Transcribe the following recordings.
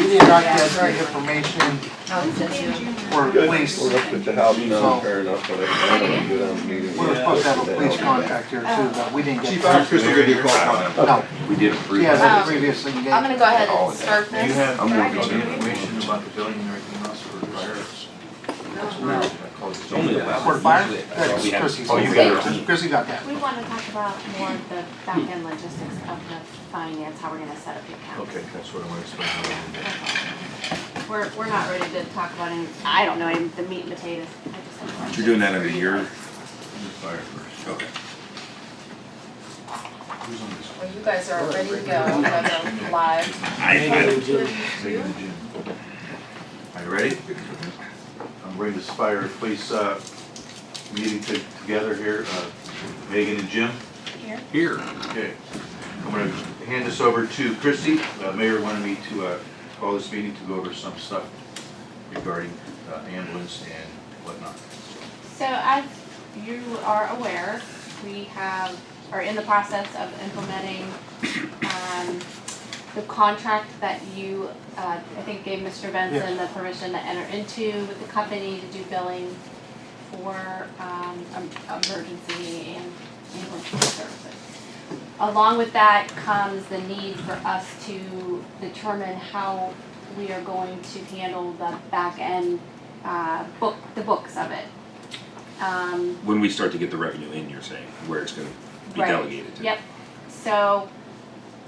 did not get the information for police. We're up at the house now, fair enough, but I don't want to go down to the meeting. We were supposed to have a police contact here too, but we didn't get Chief, that. Christie gave you a call. No, We did she approve. hasn't previously engaged. I'm gonna go ahead and start Do you this. have I'm working on any it. information about the building and everything else for fires? No. It's only the last For one. fire? Usually- That's we have- Chrissy's. Oh, you got it. Chrissy got that. We want to talk about more of the back end logistics of the finance, how we're gonna set up the accounts. Okay, that's what I want to explain a little bit. We're not ready to talk about any, I don't know, any of the meat and potatoes. I just have questions. You're doing that under your, The fire first. okay. Who's on this? Well, you guys are ready to go, you guys are live. Megan and Jim. Are you ready? I'm bringing this fire police meeting together here. Megan and Jim. Here. Okay. I'm going to hand this over to Christie. Mayor wanted me to call this meeting to go over some stuff regarding ambulance and whatnot. So as you are aware, we are in the process of implementing the contract that you, I think gave Mr. Benson the permission to enter into with the company to do billing for emergency and ambulance services. Along with that comes the need for us to determine how we are going to handle the back end the books of it. When we start to get the revenue in, you're saying, where it's gonna be Right. delegated to. Yep. So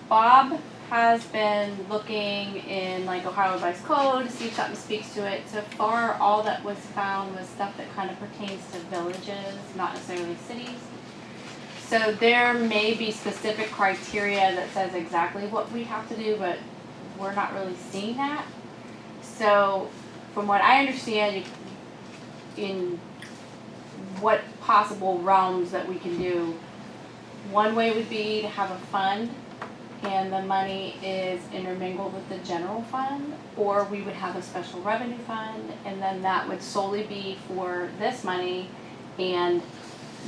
Bob has been looking in like Ohio Revised Code to see if something speaks to it. So far, all that was found was stuff that kind of pertains to villages, not necessarily cities. So there may be specific criteria that says exactly what we have to do, but we're not really seeing that. So from what I understand, in what possible realms that we can do, one way would be to have a fund and the money is intermingled with the general fund, or we would have a special revenue fund and then that would solely be for this money, and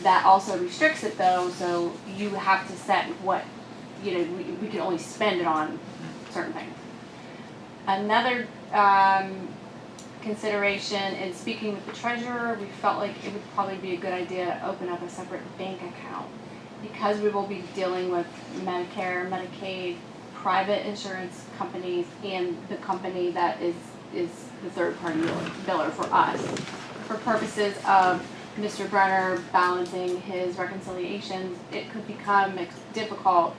that also restricts it though, so you have to set what, we can only spend it on certain things. Another consideration in speaking with the treasurer, we felt like it would probably be a good idea to open up a separate bank account because we will be dealing with Medicare, Medicaid, private insurance companies, and the company that is the third party biller for us. For purposes of Mr. Brenner balancing his reconciliations, it could become difficult.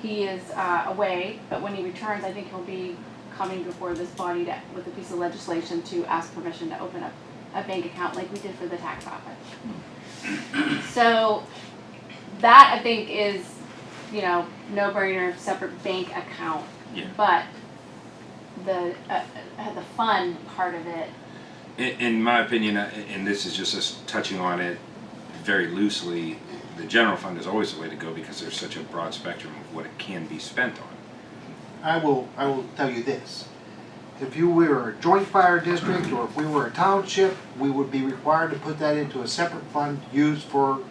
He is away, but when he returns, I think he'll be coming before this body with a piece of legislation to ask permission to open up a bank account like we did for the tax office. So that I think is, no-brainer, separate bank account. Yeah. But the fund part of it. In my opinion, and this is just us touching on it very loosely, the general fund is always the way to go because there's such a broad spectrum of what it can be spent on. I will tell you this. If you were a joint fire district or if we were a township, we would be required to put that into a separate fund used for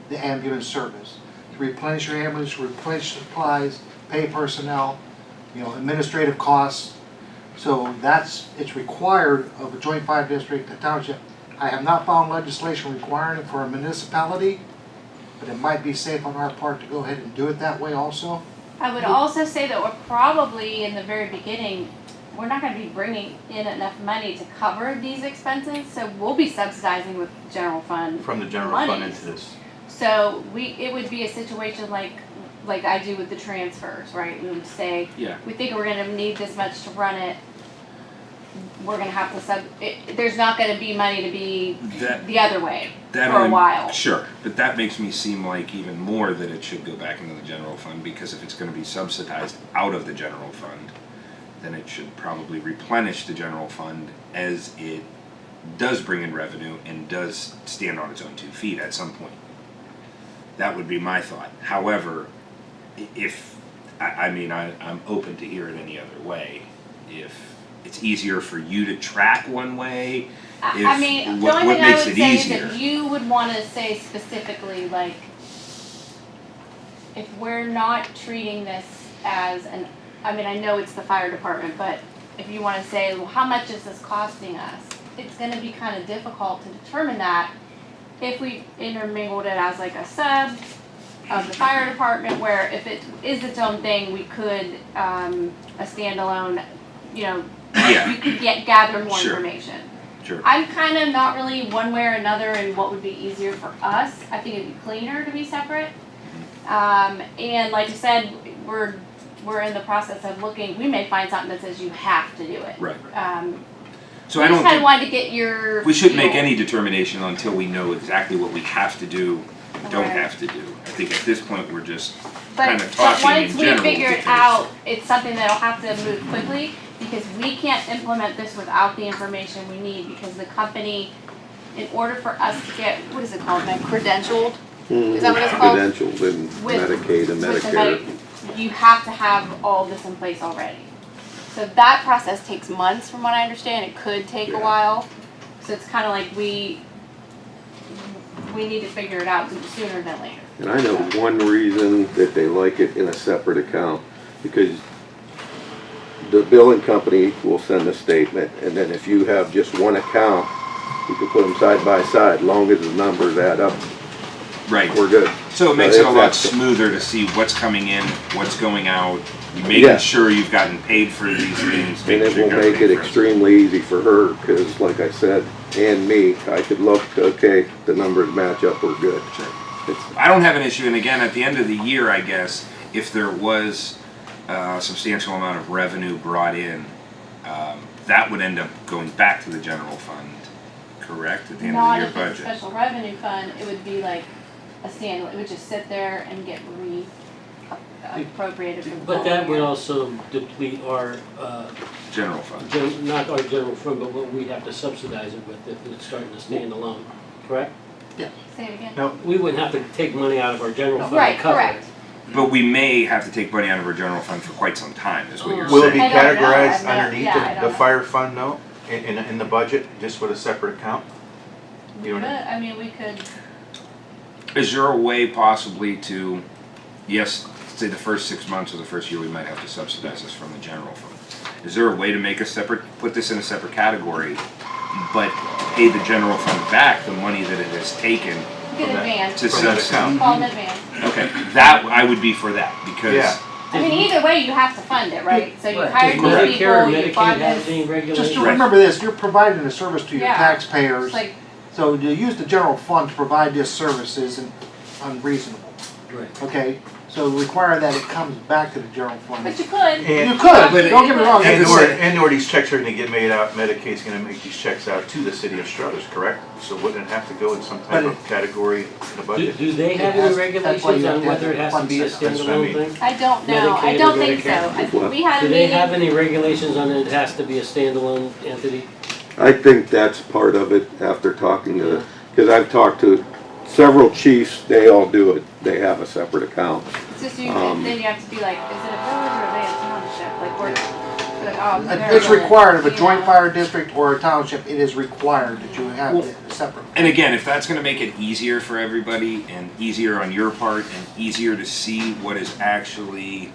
the ambulance service. To replenish your ambulance, replenish supplies, pay personnel, administrative costs. So it's required of a joint fire district, a township. I have not found legislation requiring it for a municipality, but it might be safe on our part to go ahead and do it that way also. I would also say that we're probably, in the very beginning, we're not going to be bringing in enough money to cover these expenses, so we'll be subsidizing with general fund From the general monies. fund into this. So it would be a situation like I do with the transfers, right? We would say, Yeah. we think we're going to need this much to run it. We're going to have to there's not going to be money to be the other way for a while. Sure, but that makes me seem like even more that it should go back into the general fund, because if it's going to be subsidized out of the general fund, then it should probably replenish the general fund as it does bring in revenue and does stand on its own 2 feet at some point. That would be my thought. However, I'm open to hear it any other way. If it's easier for you to track one way, the only thing I would say is that you would want to say specifically, like, if we're not treating this as I mean, I know it's the fire department, but if you wanna say, well, how much is this costing us? It's gonna be kinda difficult to determine that if we intermingled it as like a sub of the fire department, where if it is its own thing, we could, a standalone, you know, Yeah. you could gather more Sure. information. Sure. I'm kind of not really one way or another in what would be easier for us. I think it'd be cleaner to be separate. And like I said, we're in the process of looking, we may find something that says you have to do it. Right. So So I I just don't kind of think, wanted to get your. we shouldn't make feel. any determination until we know exactly what we have to do, don't Right. have to do. I think at this point, we're just But, kind of talking once in we general. figure it because- out, it's something that'll have to move quickly, because we can't implement this without the information we need, because the company, in order for us to get, what is it called, now, credentialed? Is that what it's called? Credentialed in With- Medicaid and with the Medicare. you have to have all this in place already. So that process takes months, from what I understand. It could take a while. So it's kind of like we need to figure it out sooner than later. And I know one reason that they like it in a separate account, because the billing company will send a statement, and then if you have just one account, you can put them side by side, long as the numbers add up, Right. we're good. So it makes it a lot That's- smoother to see what's coming in, what's going out, Yeah. making sure you've gotten paid for these things. And making it sure will you've make gotten it paid for extremely easy for her, because like I said, and me, I could look, okay, the numbers match up, we're good. Sure. It's, I don't have an issue, and again, at the end of the year, I guess, if there was a substantial amount of revenue brought in, that would end up going back to the general fund, correct, at the end of the Not year if it's a budget? special revenue fund, it would be like a standalone. It would just sit there and get appropriated for the But that following would year. also deplete our, General fund. not our general fund, but what we have to subsidize it with if it's starting to stand alone, correct? Say it again. No, We wouldn't have to take money out of our general fund to Right, cover it. correct. But we may have to take money out of our general fund for quite some time, is what you're Will it be saying. I don't know. categorized I've not- underneath yeah, I the don't fire fund note, in the budget, just with a separate account? We You could, know- I mean, we could, Is there a way possibly to, yes, say the first 6 months or the first year, we might have to subsidize this from the general fund. Is there a way to make a separate, put this in a separate category, but pay the general fund back the money that it has taken we could From that- advance, to From that subsidize? account. call them advance. Okay, that, I would be for that, because, Yeah. I mean, either way, you have to fund it, right? So you Right. hired Does these Medicare or people, you Medicaid bought have this, any just to regulations? Right. remember this, you're providing a service to your Yeah. taxpayers. it's like, So to use the general fund to provide this service isn't unreasonable, Right. okay? So require that it comes back to the general fund. but you could. And- You could, But- don't get me wrong. And you or, could. and or these checks are gonna get made out, Medicaid's gonna make these checks out to the city of Struthers, correct? So wouldn't it have to go in some type But of category in the Do, budget? do they have It has- any that's why you regulations have on to have whether it the has to fund be a set up. That's what I standalone mean. thing? I don't know, I Medicaid or don't think so. Medicare? We had a Do they have meeting, any regulations on it has to be a standalone entity? I think that's part of it after talking to, because I've talked to several chiefs, they all do it, they have a separate account. it's just you, um, then you have to be like, is it a village or are they a township? Like, we're, like, oh, they're It's required of a you joint know. fire district or a township, it is required that you have it separate. and again, if that's gonna make it easier for everybody, and easier on your part, and easier to see what is actually,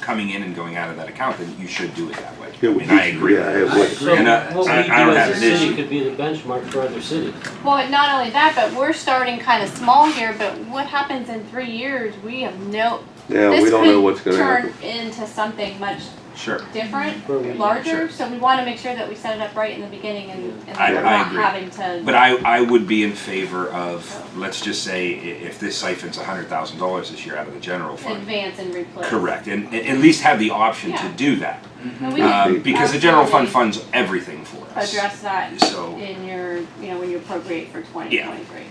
coming in and going out of that account, then you should do it that way. I mean, I agree. Yeah, it would. So And, what we I do don't have as a an city issue. could be the benchmark for other cities. Well, not only that, but we're starting kind of small here, but what happens in 3 years, we have no, Yeah, this we don't know what's could gonna turn happen. into something much Sure. different, Where we- larger, Sure. so we wanna make sure that we set it up right in the beginning and I- we're I not agree. having to. But I would be in favor of, let's just say, if this siphons $100,000 this year out of the general fund. Advance and replace. Correct, and at least have the option to Yeah. do that. And we can Because the general fund absolutely funds everything for us. address that So, in your, you know, when you appropriate for 2023.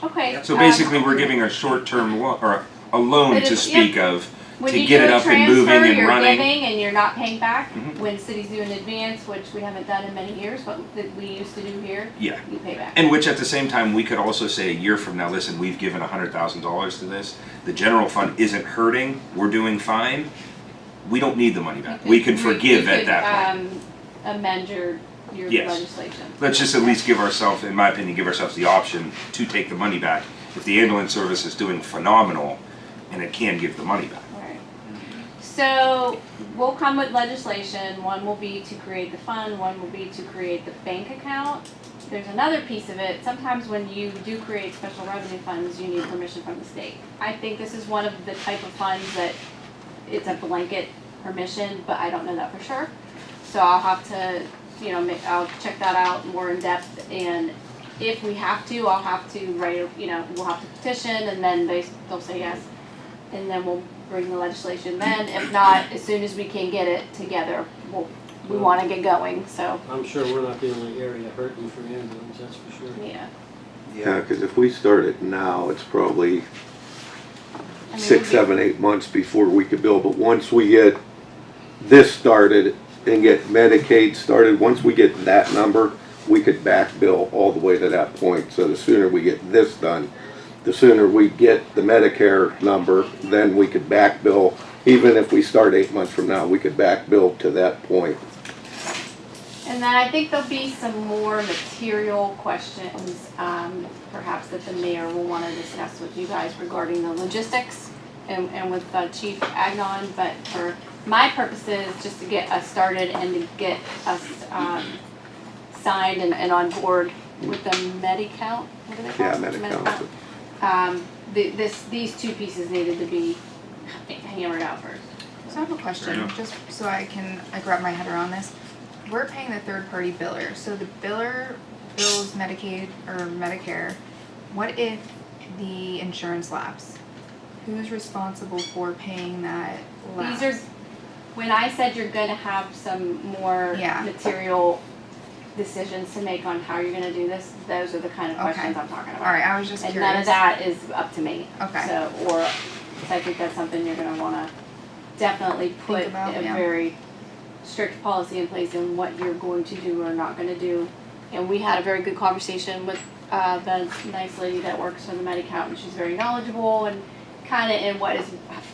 Okay. so basically, we're giving a short-term loan, or a loan But to it's- speak of, when to you get do it a up and moving transfer, and you're running. giving and you're not paying back. Mhm. When cities do an advance, which we haven't done in many years, but that we used to do here, Yeah. you pay back. And which at the same time, we could also say a year from now, listen, we've given $100,000 to this, the general fund isn't hurting, we're doing fine, we don't need the money back, we can forgive at that point. Amend your Yes. legislation. Let's just at least give ourselves, in my opinion, give ourselves the option to take the money back. If the ambulance service is doing phenomenal, and it can give the money back. Right. So we'll come with legislation. One will be to create the fund, one will be to create the bank account. There's another piece of it. Sometimes when you do create special revenue funds, you need permission from the state. I think this is one of the type of funds that it's a blanket permission, but I don't know that for sure. So I'll have to, I'll check that out more in depth, and if we have to, I'll have to write, we'll have to petition, and then they'll say yes. And then we'll bring the legislation then. If not, as soon as we can get it together, we want to get going, so, I'm sure we're not the only area hurting for ambulance, that's for sure. yeah. Yeah, because if we start it now, it's probably I mean, 6, we'll be- 7, 8 months before we could bill. But once we get this started and get Medicaid started, once we get that number, we could back bill all the way to that point. So the sooner we get this done, the sooner we get the Medicare number, then we could back bill. Even if we start 8 months from now, we could back bill to that point. And then I think there'll be some more material questions, perhaps that the mayor will want to discuss with you guys regarding the logistics and with Chief Agnon. But for my purposes, just to get us started and to get us signed and on board with the Medi-Cal, what do they call Yeah, it? Medi-Cal. These two pieces needed to be hammered out first. So I have a question, just so I can wrap my head around this. We're paying the third party biller, so the biller bills Medicaid or Medicare. What if the insurance lapse? Who's responsible for paying that lapse? These are, when I said you're gonna have some more Yeah. material decisions to make on how you're gonna do this, those are the kind of Okay. questions I'm talking about. Alright, I was just And curious. none of that is up to me. Okay. So, so I think that's something you're gonna wanna definitely put about, a yeah. very strict policy in place in what you're going to do or not gonna do. And we had a very good conversation with the nice lady that works for the Medi-Cal, and she's very knowledgeable and kinda in what is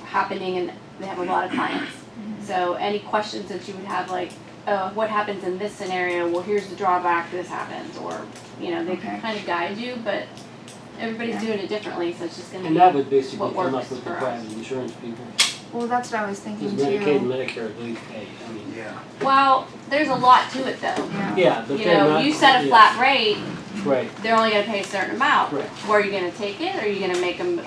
happening, and they have a lot of clients. So any questions that you would have, like, what happens in this scenario, well, here's the drawback, this happens, or, they Okay. can kind of guide you, but everybody's Yeah. doing it differently, so it's just gonna And that would be basically what come works up with the for us. private insurance people. Well, that's what I was Because thinking Medicaid and too. Medicare, they pay, I mean. Yeah. Well, there's a lot to it though. Yeah. Yeah, but they're not. You set a yeah, flat rate, Right, they're only gonna pay a certain amount. Right. Or are you gonna take it, or are you gonna make them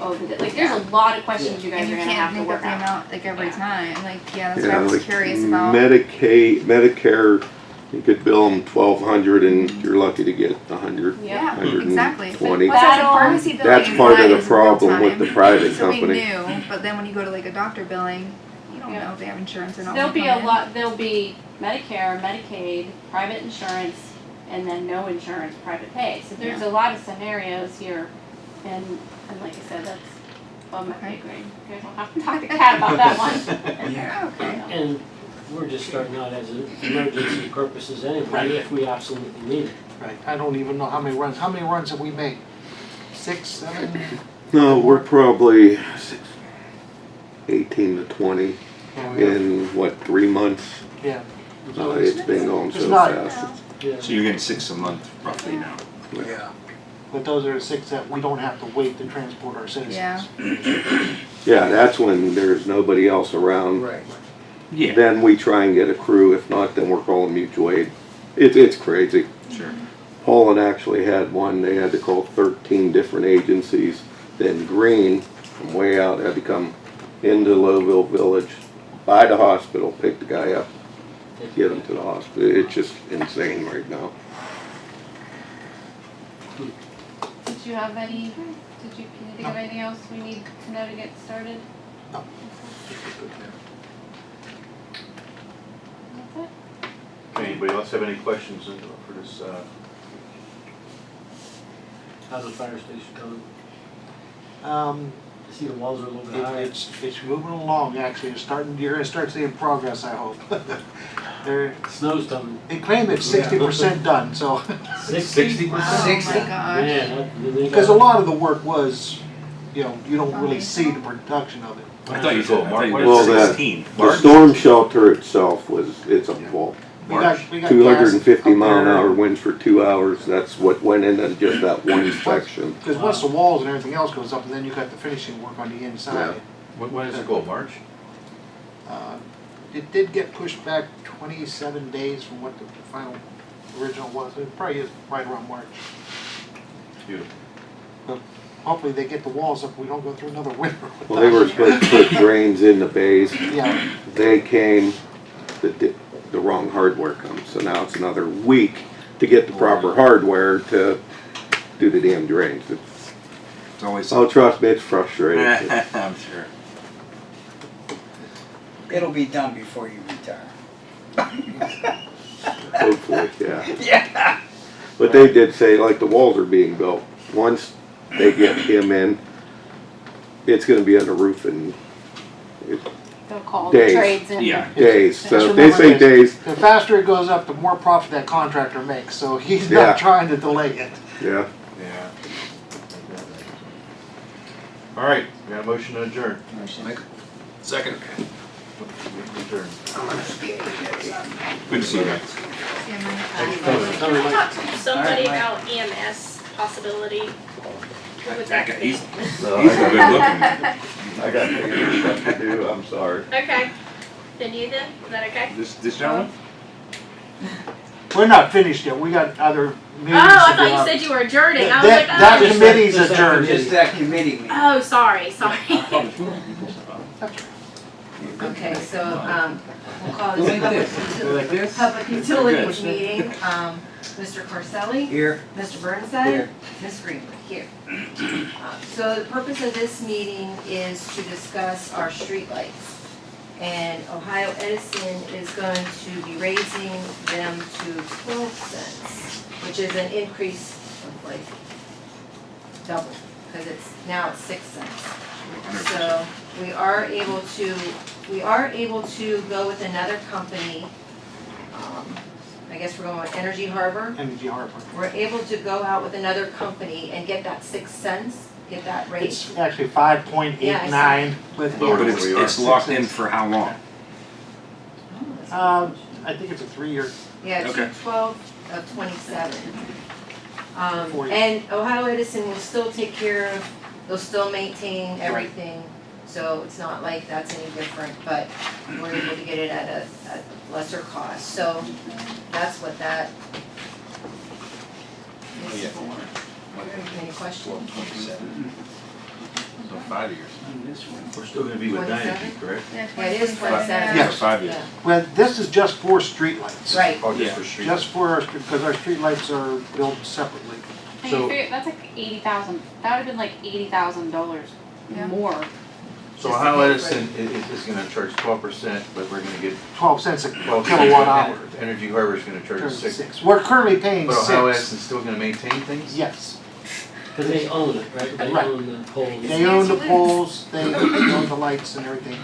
like, there's a lot of questions you guys And are you gonna have can't to make up work the out. amount like every Yeah. time. Like, yeah, that's what I was like curious about. Medicaid, Medicare, you could bill them 1,200 and you're lucky to get 100. Yeah, 120. exactly. Plus, as a That'll- pharmacy billing That's is part not of the as real problem with time. the private So we company. knew, but then when you go to like a doctor billing, you don't Yeah. know if they have insurance or not. There'll when you be a come in. lot, there'll be Medicare, Medicaid, private insurance, and then no insurance, private pay. So there's a lot of scenarios here, and like I said, that's above my pay Okay. grade. You guys will have to talk to Kat about that one. Yeah. Okay. and we're just starting out as an emergency purposes anyway, if we absolutely need it. Right, I don't even know how many runs have we made? 6, 7? No, we're probably 18 to 20 Oh, yeah. in, 3 months? Yeah. It's been going It's so not- fast. Yeah. So you're getting 6 a month roughly now. Yeah. But those are the 6 that we don't have to wait to transport our citizens. Yeah. Yeah, that's when there's nobody else around. Right. Yeah, Then we try and get a crew. If not, then we're calling mutual aid. It's crazy. sure. Holland actually had one. They had to call 13 different agencies. Then Green, from way out, had to come into Lowville Village, by the hospital, pick the guy up, get him to the hospital. It's just insane right now. Did you have any, can you think of anything else we need to know to get started? No. That's it? Anybody else have any questions for this? How's the fire station going? I see the walls are a little bit higher. It's moving along, actually. You're gonna start seeing progress, I hope. Snow's coming. They claim it's 60% done, so. 60%? Oh my gosh. Man, Because a lot of the work was, you don't really see the production of it. I thought you said, Well, that- 16. The storm shelter itself it's a fault. We got 250 gas mile up an there. hour winds for 2 hours. That's what went into just that one section. Because once the walls and everything else goes up, and then you got the finishing work on the inside. When does it go, March? It did get pushed back 27 days from what the final original was. It probably is right around March. Beautiful. But hopefully they get the walls up, we don't go through another winter with Well, they were that. supposed to put drains in the bays. Yeah, They came, the wrong hardware comes, so now it's another week to get the proper hardware to do the damn drains. It's always Oh, trust me, it's frustrating. I'm sure. It'll be done before you retire. Hopefully, yeah. Yeah. But they did say, like, the walls are being built. Once they get him in, it's gonna be on the roof in They'll call Days. the trades in. Yeah. days. Just So if they remember say this. days, the faster it goes up, the more profit that contractor makes, so he's Yeah. not trying to delay it. yeah. Yeah. All right, we got a motion to adjourn. Second. Adjourn. Good to see you guys. Yeah, mine- Can I talk to somebody about EMS possibility? What would that That guy, be? he's good looking. I got stuff to do, I'm sorry. Okay, then you then, is that okay? This gentleman? We're not finished yet, we got other meetings. Oh, I to thought do. you said you were adjourning, I was That, like, that oh. committee's Just that adjourned. Just that committee meeting. Oh, sorry. Okay, so, we'll call this public utilities meeting. Mr. Carselli? Here. Mr. Burnside? Here. Ms. Greenwood, here. So the purpose of this meeting is to discuss our streetlights. And Ohio Edison is going to be raising them to 12 cents, which is an increase of like double, because now it's 6 cents. So we are able to go with another company. I guess we're going with Energy Harbor. Energy Harbor. We're able to go out with another company and get that 6 cents, get that rate. It's actually 5.89 with. But it's locked in for how long? I think it's a 3-year. Yeah, Okay. 2/12 of 27. 4 years. And Ohio Edison will still take care of, they'll still maintain everything. So it's not like that's any different, but we're able to get it at a lesser cost. So that's what that is Yeah. for. Any questions? So 5 years. We're still gonna be with 27? Dynegy, correct? Yeah, it is 27. Yes. 5 years. Yeah. Well, this is just for streetlights. Right. Oh, just Yeah. for street. Just for our, because our streetlights are billed separately. And So- you figure, that's like 80,000, that would've been like $80,000 Yeah. more. So Ohio Edison is gonna charge 12%, but we're gonna get 12 cents a 12 kilowatt hour. Energy Harbor is gonna charge Turn us to 6. 6. We're currently paying But Ohio 6. Edison's still gonna maintain things? Yes. Because they own it, right? They Right. own the poles. They own the poles, they own the lights and everything.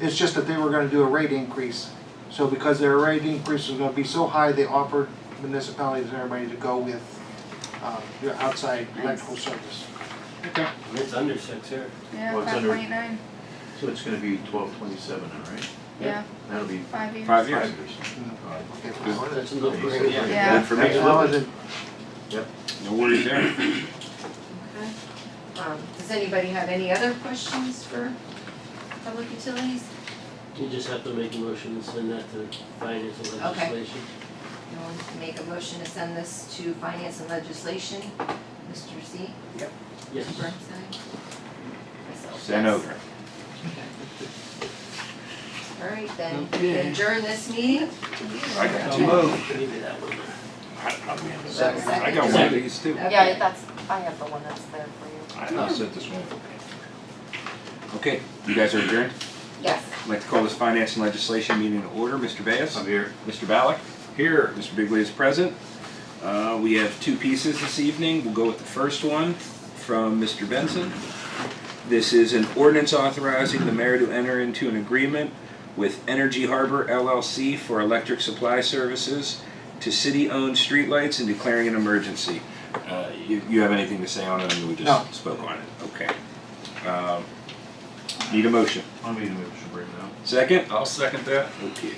It's just that they were gonna do a rate increase. So because their rate increase was gonna be so high, they offered municipalities and everybody to go with, your outside electrical service. It's under 6 here. Yeah, Well, it's under- 5.89, So it's gonna be 1227, all right? yeah, That'll be 5 years. 5 5 years. years. Okay, well, That's a no-brainer. Yeah. Good for me. as long as it- No worries there. Okay. Does anybody have any other questions for public utilities? You just have to make a motion and send that to finance and Okay. legislation. You want to make a motion to send this to finance and legislation? Mr. Z? Yes. Mr. Burnside? Myself, Send yes. over. All right, then, we can adjourn this meeting. I got So you. move. Maybe that one. I got one of these too. Okay. Yeah, that's, I have the one that's there for you. I'll set this one. Okay, you guys are adjourned? Yes. I'd like to call this finance and legislation meeting to order. Mr. Bass? I'm here. Mr. Ballack? Here. Mr. Bigley is present. We have 2 pieces this evening. We'll go with the first one from Mr. Benson. This is an ordinance authorizing the mayor to enter into an agreement with Energy Harbor LLC for electric supply services to city-owned streetlights and declaring an emergency. You have anything to say on it? I mean, we No. just spoke on it. Okay. Need a motion. I'll need a motion right now. Second? I'll second that. Okay.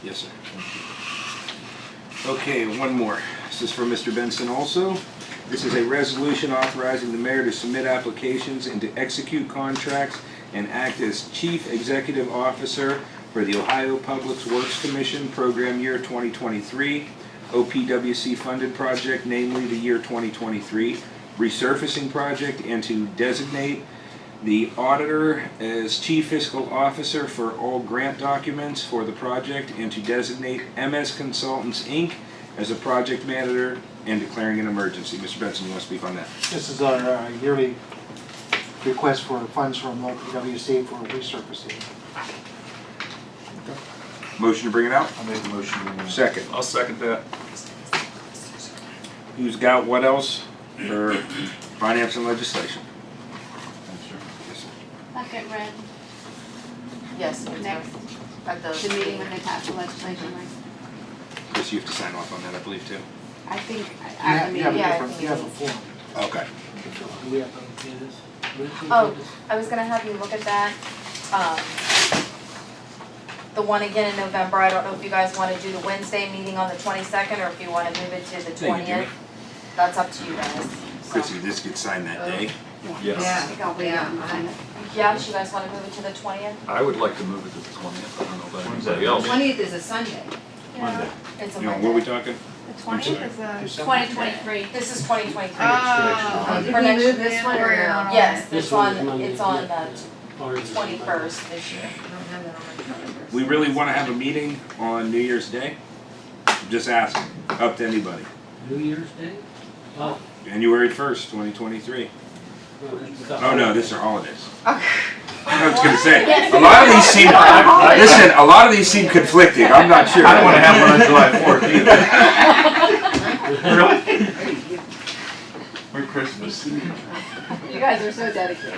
Yes, sir. Okay, one more. This is for Mr. Benson also. This is a resolution authorizing the mayor to submit applications and to execute contracts and act as chief executive officer for the Ohio Public Works Commission Program Year 2023, OPWC funded project, namely the year 2023 resurfacing project, and to designate the auditor as chief fiscal officer for all grant documents for the project, and to designate MS Consultants, Inc. as a project manager and declaring an emergency. Mr. Benson, you want to speak on that? This is our yearly request for funds from OPWC for resurfacing. Motion to bring it out? I'll make a motion. Second. I'll second that. Who's got what else for finance and legislation? Yes, sir. Second read, Yes, next, the meeting with attached legislation, right? Chris, you have to sign off on that, I believe, too. I think, You at have, the you have a meeting, different, you have a form. Okay. Do we have to do this? What did you Oh, do this? I was gonna have you look at that. The one again in November, I don't know if you guys wanna do the Wednesday meeting on the 22nd, or if you wanna move it to the Thank you, Jimmy. 20th. That's up to you guys. So- Chrissy, this gets signed that day. Yes. I think I'll wait Yeah, on I- that. Yeah, do you guys wanna move it to the 20th? I would like to move it to the 20th. I don't know about When's anybody that? else. 20th is a Sunday. Monday. It's a You know, what are we Monday. talking? The 20th is a. December. 2023. This is 2023. Oh. Did For we next move year. this one Or or you're no? on Yes, This it's one is on, Monday, it's on yeah. the Ours is 21st this year. I don't have that on my calendar. We really want to have a meeting on New Year's Day? Just asking, up to anybody. New Year's Day? Oh. January 1st, 2023. well, Oh, no, these are holidays. Okay. I was gonna say, a lot of these seem, listen, a lot of these seem conflicting, I'm not sure. I don't wanna have one on July 4th either. Really? Merry Christmas. You guys are so dedicated.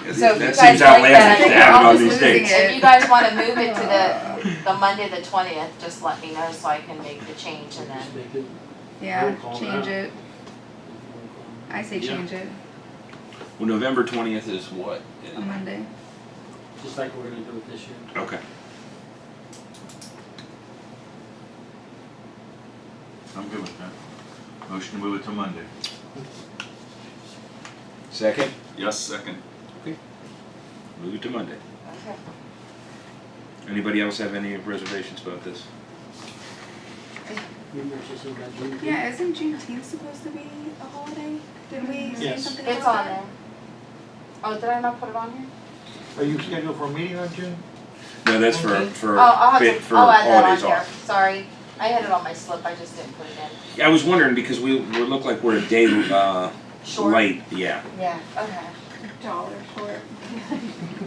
So if you That guys seems like outlandish that, to I think have it we're on all these just losing dates. it. If you guys wanna move it to the Monday, the 20th, just let me know so I can make the change and then. Just make it- Yeah, Roll call change now. it. I say Yeah. change it Well, November 20th is what? on Monday. Just like we're gonna do it this year. Okay. I'm good with that. Motion to move it to Monday. Second, Yes, second. move it to Monday. Okay. Anybody else have any reservations about this? You mentioned something about Juneteenth. Yeah, isn't Juneteenth supposed to be a holiday? Did we say Yes. something It's about on that? there. Oh, did I not put it on here? Are you scheduled for a meeting on June? No, that's for, Okay. for, Oh, I'll have for to, I'll add that on holidays here, off. sorry. I had it on my slip, I just didn't put it in. Yeah, I was wondering because we look like we're a day, Short? late, yeah. Yeah, okay. $1 short.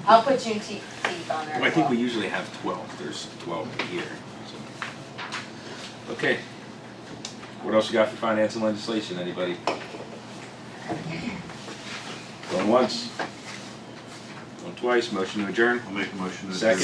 I'll put Juneteenth on there Well, I as think we well. usually have 12, there's 12 here, so. Okay. What else you got for finance and legislation, anybody? Going once? Going twice, motion to adjourn? I'll make a motion to. Second.